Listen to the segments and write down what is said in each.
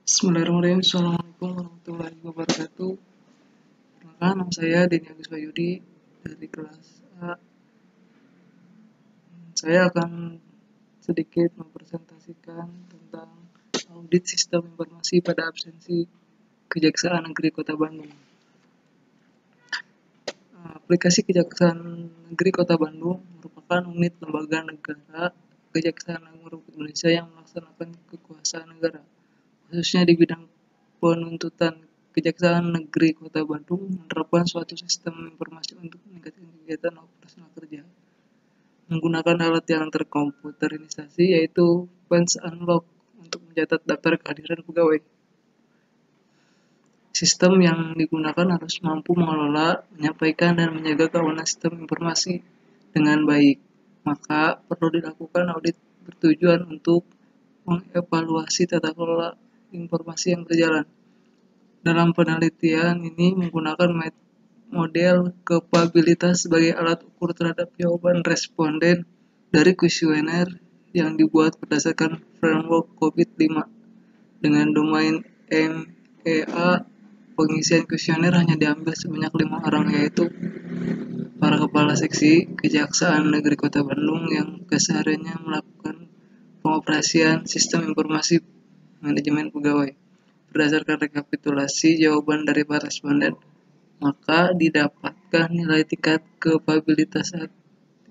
Bismillahirrahmanirrahim. Assalamualaikum warahmatullahi wabarakatuh. Perkenalkan, nama saya Denny Agus Wahyudi dari kelas A. Saya akan sedikit mempresentasikan tentang audit sistem informasi pada absensi Kejaksaan Negeri Kota Bandung. Aplikasi Kejaksaan Negeri Kota Bandung merupakan unit lembaga negara Kejaksaan Agung Republik Indonesia yang melaksanakan kekuasaan negara, khususnya di bidang penuntutan. Kejaksaan Negeri Kota Bandung menerapkan suatu sistem informasi untuk meningkatkan kegiatan operasional kerja menggunakan alat yang terkomputerisasi, yaitu Punch and Log, untuk mencatat daftar kehadiran pegawai. Sistem yang digunakan harus mampu mengelola, menyampaikan, dan menjaga keamanan sistem informasi dengan baik. Maka perlu dilakukan audit bertujuan untuk mengevaluasi tata kelola informasi yang berjalan. Dalam penelitian ini menggunakan model kapabilitas sebagai alat ukur terhadap jawaban responden dari kuesioner yang dibuat berdasarkan framework COVID-5 dengan domain MEA. Pengisian kuesioner hanya diambil sebanyak 5 orang, yaitu para kepala seksi Kejaksaan Negeri Kota Bandung yang kesehariannya melakukan pengoperasian sistem informasi manajemen pegawai. Berdasarkan rekapitulasi jawaban dari para responden, maka didapatkan nilai tingkat kapabilitas saat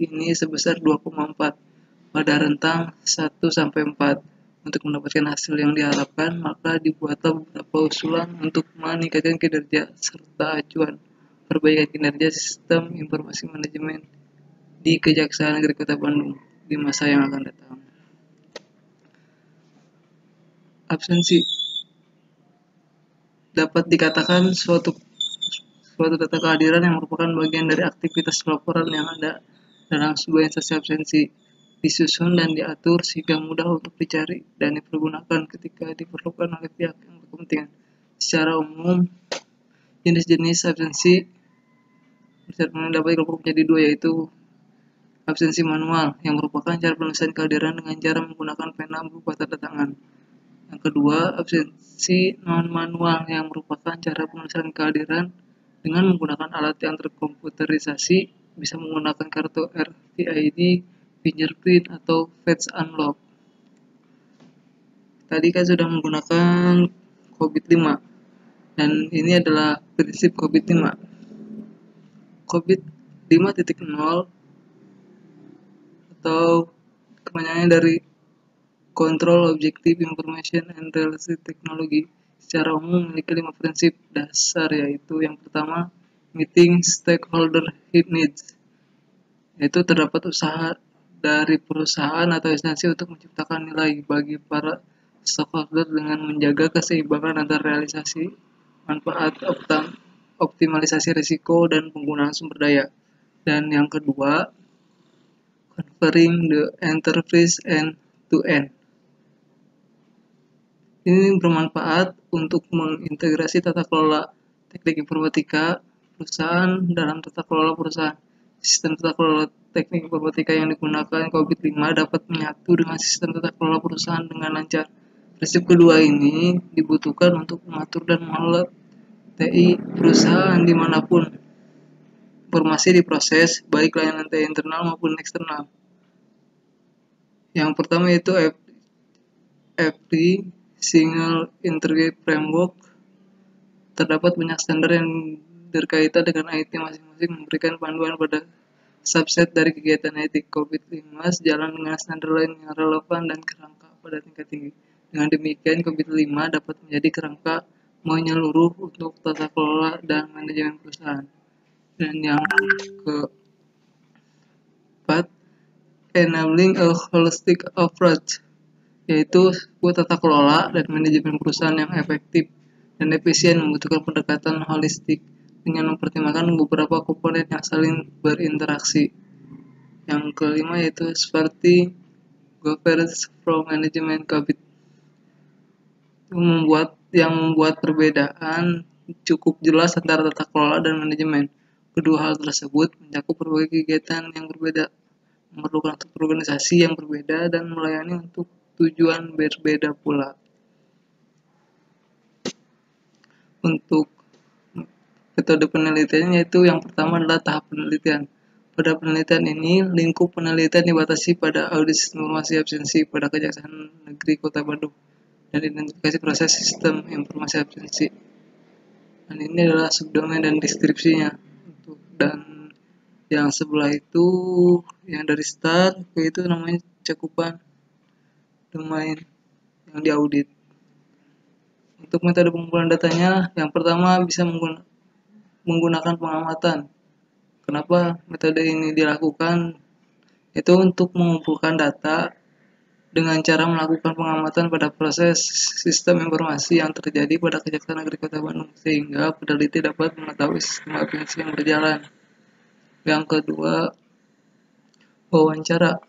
ini sebesar 2,4 pada rentang 1-4. Untuk mendapatkan hasil yang diharapkan, maka dibuatlah beberapa usulan untuk meningkatkan kinerja serta acuan perbaikan kinerja sistem informasi manajemen di Kejaksaan Negeri Kota Bandung di masa yang akan datang. Absensi dapat dikatakan suatu data kehadiran yang merupakan bagian dari aktivitas pelaporan yang ada dalam sebuah instansi. Absensi disusun dan diatur sehingga mudah untuk dicari dan dipergunakan ketika diperlukan oleh pihak yang berkepentingan. Secara umum, jenis-jenis absensi dapat dikelompokkan menjadi dua, yaitu absensi manual yang merupakan cara penulisan kehadiran dengan cara menggunakan pena berupa tanda tangan. Yang kedua, absensi non-manual yang merupakan cara penulisan kehadiran dengan menggunakan alat yang terkomputerisasi, bisa menggunakan kartu RFID, fingerprint, atau face unlock. Tadi kan sudah menggunakan COVID-5, dan ini adalah prinsip COVID-5. COVID-5.0 atau kepanjangannya dari Control Objective Information and Related Technology secara umum memiliki 5 prinsip dasar, yaitu yang pertama, meeting stakeholder needs, yaitu terdapat usaha dari perusahaan atau instansi untuk menciptakan nilai bagi para stakeholder dengan menjaga keseimbangan antara realisasi manfaat, optimalisasi risiko, dan penggunaan sumber daya. Dan yang kedua, converting the enterprise end-to-end. Ini bermanfaat untuk mengintegrasi tata kelola teknik informatika perusahaan dalam tata kelola perusahaan. Sistem tata kelola teknik informatika yang digunakan COVID-5 dapat menyatu dengan sistem tata kelola perusahaan dengan lancar. Prinsip kedua ini dibutuhkan untuk mengatur dan mengelola TI perusahaan dimanapun informasi diproses, baik layanan TI internal maupun eksternal. Yang pertama yaitu FP, Single Integrated Framework. Terdapat banyak standar yang berkaitan dengan IT masing-masing, memberikan panduan pada subset dari kegiatan IT. COVID-5 sejalan dengan standar lain yang relevan dan kerangka pada tingkat tinggi. Dengan demikian, COVID-5 dapat menjadi kerangka menyeluruh untuk tata kelola dan manajemen perusahaan. Dan yang keempat, enabling a holistic approach, yaitu sebuah tata kelola dan manajemen perusahaan yang efektif dan efisien membutuhkan pendekatan holistik dengan mempertimbangkan beberapa komponen yang saling berinteraksi. Yang kelima yaitu seperti governance from management COVID, membuat perbedaan cukup jelas antara tata kelola dan manajemen. Kedua hal tersebut mencakup berbagai kegiatan yang berbeda, memerlukan struktur organisasi yang berbeda, dan melayani untuk tujuan berbeda pula. untuk metode penelitiannya, yaitu yang pertama adalah tahap penelitian. Pada penelitian ini, lingkup penelitian dibatasi pada audit informasi absensi pada Kejaksaan Negeri Kota Bandung dan identifikasi proses sistem informasi absensi. Dan ini adalah subdomain dan deskripsinya. Dan yang sebelah itu, yang dari start, yaitu namanya cakupan domain yang diaudit. Untuk metode pengumpulan datanya, yang pertama bisa menggunakan pengamatan. Kenapa metode ini dilakukan? Itu untuk mengumpulkan data dengan cara melakukan pengamatan pada proses sistem informasi yang terjadi pada Kejaksaan Negeri Kota Bandung, sehingga peneliti dapat mengetahui sistem absensi yang berjalan. Yang kedua, wawancara.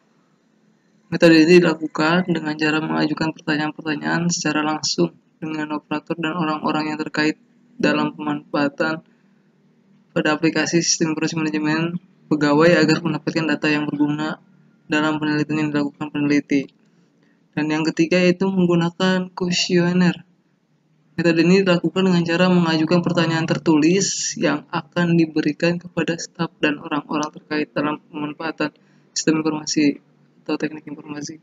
Metode ini dilakukan dengan cara mengajukan pertanyaan-pertanyaan secara langsung dengan operator dan orang-orang yang terkait dalam pemanfaatan pada aplikasi sistem informasi manajemen pegawai agar mendapatkan data yang berguna dalam penelitian yang dilakukan peneliti. Dan yang ketiga yaitu menggunakan kuesioner. Metode ini dilakukan dengan cara mengajukan pertanyaan tertulis yang akan diberikan kepada staf dan orang-orang terkait dalam pemanfaatan sistem informasi atau teknik informasi.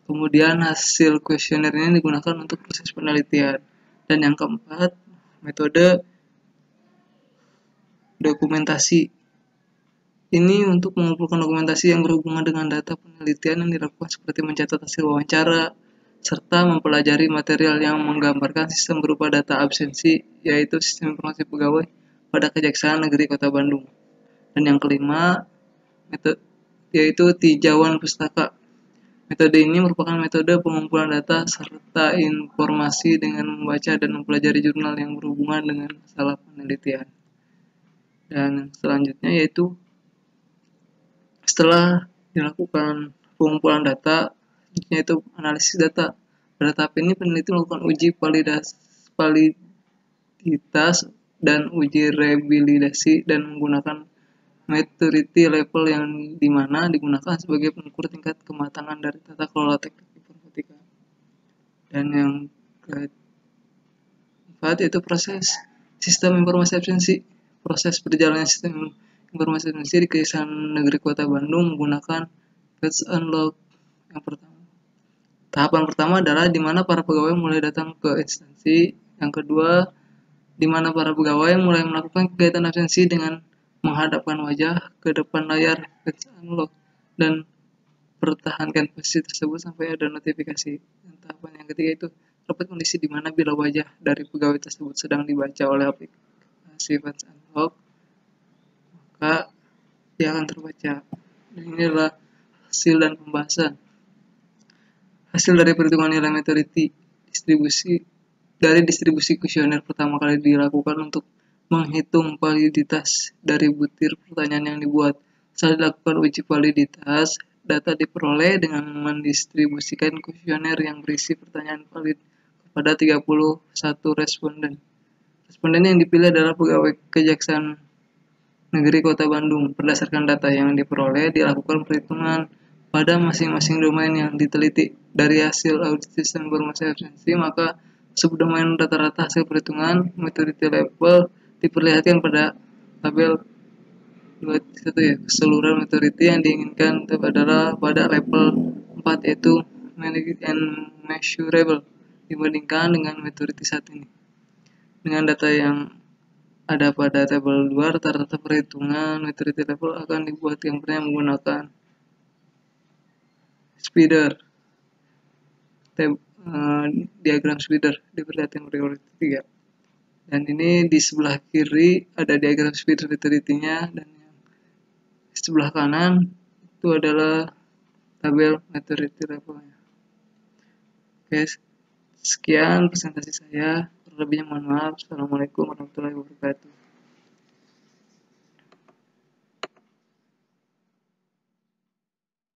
Kemudian hasil kuesioner ini digunakan untuk proses penelitian. Dan yang keempat, metode dokumentasi. Ini untuk mengumpulkan dokumentasi yang berhubungan dengan data penelitian yang dilakukan seperti mencatat hasil wawancara, serta mempelajari material yang menggambarkan sistem berupa data absensi, yaitu sistem informasi pegawai pada Kejaksaan Negeri Kota Bandung. Dan yang kelima, yaitu tinjauan pustaka. Metode ini merupakan metode pengumpulan data serta informasi dengan membaca dan mempelajari jurnal yang berhubungan dengan masalah penelitian. Dan selanjutnya yaitu setelah dilakukan pengumpulan data, yaitu analisis data. Pada tahap ini peneliti melakukan uji validitas dan uji reliability dan menggunakan maturity level yang dimana digunakan sebagai pengukur tingkat kematangan dari tata kelola teknik informatika. Dan yang keempat yaitu proses sistem informasi absensi. Proses berjalannya sistem informasi absensi di Kejaksaan Negeri Kota Bandung menggunakan fetch unlock. Yang pertama, tahapan pertama adalah di mana para pegawai mulai datang ke instansi. Yang kedua, di mana para pegawai mulai melakukan kegiatan absensi dengan menghadapkan wajah ke depan layar fetch unlock dan pertahankan posisi tersebut sampai ada notifikasi. Dan tahapan yang ketiga itu terdapat kondisi di mana bila wajah dari pegawai tersebut sedang dibaca oleh aplikasi fetch unlock, maka dia akan terbaca. Dan ini adalah hasil dan pembahasan. Hasil dari perhitungan nilai maturity distribusi kuesioner pertama kali dilakukan untuk menghitung validitas dari butir pertanyaan yang dibuat. Setelah dilakukan uji validitas, data diperoleh dengan mendistribusikan kuesioner yang berisi pertanyaan valid kepada 31 responden. Responden yang dipilih adalah pegawai Kejaksaan Negeri Kota Bandung. Berdasarkan data yang diperoleh, dilakukan perhitungan pada masing-masing domain yang diteliti. Dari hasil audit sistem informasi absensi, maka subdomain rata-rata hasil perhitungan maturity level diperlihatkan pada tabel 21 ya. Keseluruhan maturity yang diinginkan adalah pada level 4 yaitu managed and measurable dibandingkan dengan maturity saat ini. Dengan data yang ada pada tabel 2, rata-rata perhitungan maturity level akan dibuat yang pertama menggunakan spider, diagram spider diperlihatkan pada 3. Dan ini di sebelah kiri ada diagram spider maturity-nya, dan yang di sebelah kanan itu adalah tabel maturity level-nya. Oke, sekian presentasi saya. Lebihnya mohon maaf. Assalamualaikum warahmatullahi wabarakatuh.